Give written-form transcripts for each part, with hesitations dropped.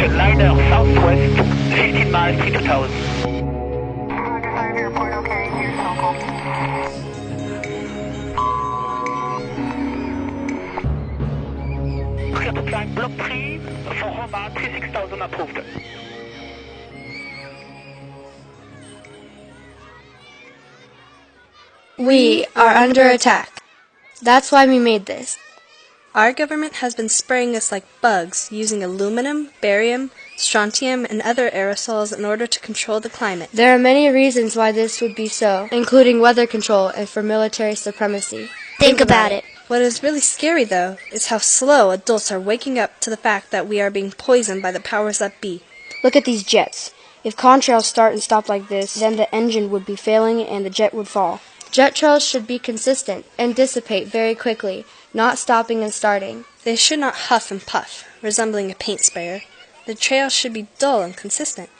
Direction liner southwest, 15 miles 3000. Clear to climb block 3 for Roma 36000 approved. We are under attack. That's why we made this. Our government has been spraying us like bugs, using aluminum, barium, strontium, and other aerosols in order to control the climate. There are many reasons why this would be so, including weather control and for military supremacy. Think about it. What is really scary, though, is how slow adults are waking up to the fact that we are being poisoned by the powers that be. Look at these jets. If contrails start and stop like this, then the engine would be failing and the jet would fall. Jet trails should be consistent and dissipate very quickly, not stopping and starting. They should not huff and puff, resembling a paint sprayer. The trail should be dull and consistent.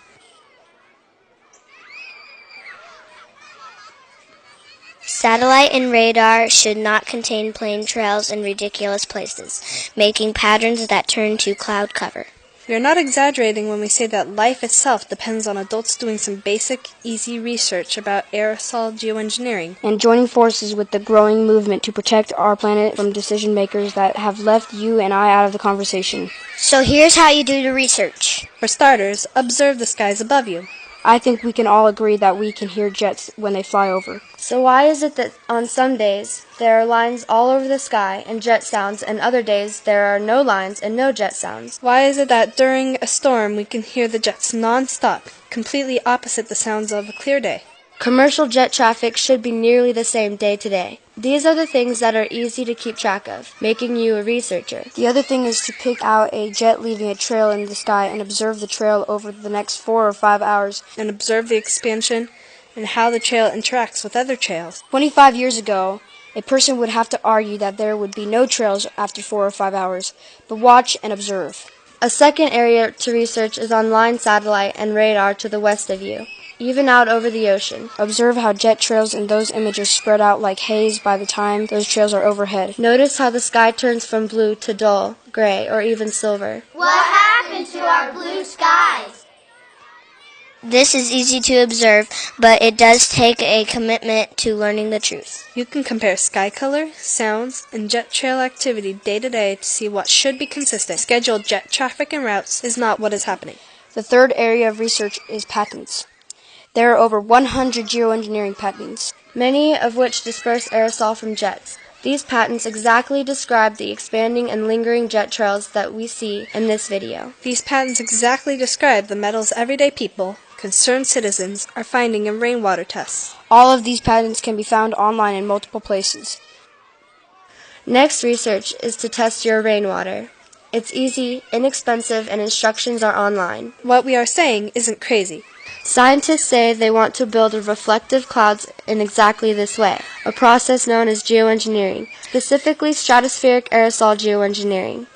Satellite and radar should not contain plane trails in ridiculous places, making patterns that turn to cloud cover. We are not exaggerating when we say that life itself depends on adults doing some basic, easy research about aerosol geoengineering. And joining forces with the growing movement to protect our planet from decision makers that have left you and I out of the conversation. So here's how you do the research. For starters, observe the skies above you. I think we can all agree that we can hear jets when they fly over. So why is it that on some days there are lines all over the sky and jet sounds, and other days there are no lines and no jet sounds? Why is it that during a storm we can hear the jets non-stop, completely opposite the sounds of a clear day? Commercial jet traffic should be nearly the same day to day. These are the things that are easy to keep track of, making you a researcher. The other thing is to pick out a jet leaving a trail in the sky and observe the trail over the next 4 or 5 hours. And observe the expansion and how the trail interacts with other trails. 25 years ago, a person would have to argue that there would be no trails after 4 or 5 hours, but watch and observe. A second area to research is on line satellite and radar to the west of you, even out over the ocean. Observe how jet trails in those images spread out like haze by the time those trails are overhead. Notice how the sky turns from blue to dull, gray, or even silver. What happened to our blue skies? This is easy to observe, but it does take a commitment to learning the truth. You can compare sky color, sounds, and jet trail activity day to day to see what should be consistent. Scheduled jet traffic and routes is not what is happening. The third area of research is patents. There are over 100 geoengineering patents, many of which disperse aerosol from jets. These patents exactly describe the expanding and lingering jet trails that we see in this video. These patents exactly describe the metals everyday people, concerned citizens, are finding in rainwater tests. All of these patents can be found online in multiple places. Next research is to test your rainwater. It's easy, inexpensive, and instructions are online. What we are saying isn't crazy. Scientists say they want to build reflective clouds in exactly this way, a process known as geoengineering, specifically stratospheric aerosol geoengineering.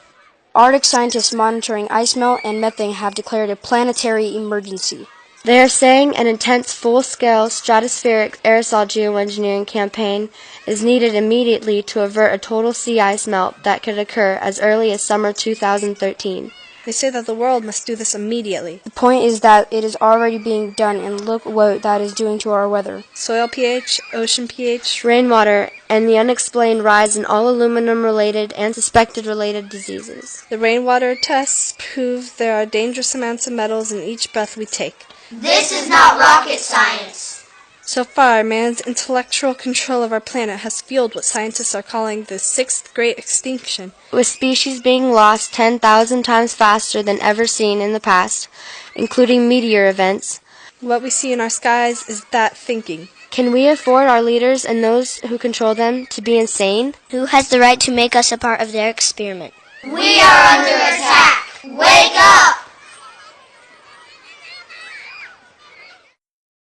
Arctic scientists monitoring ice melt and methane have declared a planetary emergency. They are saying an intense full-scale stratospheric aerosol geoengineering campaign is needed immediately to avert a total sea ice melt that could occur as early as summer 2013. They say that the world must do this immediately. The point is that it is already being done, and look what that is doing to our weather. Soil pH, ocean pH, rainwater, and the unexplained rise in all aluminum-related and suspected-related diseases. The rainwater tests prove there are dangerous amounts of metals in each breath we take. This is not rocket science. So far, man's intellectual control of our planet has fueled what scientists are calling the sixth great extinction. With species being lost 10,000 times faster than ever seen in the past, including meteor events. What we see in our skies is that thinking. Can we afford our leaders and those who control them to be insane? Who has the right to make us a part of their experiment? We are under attack. Wake up!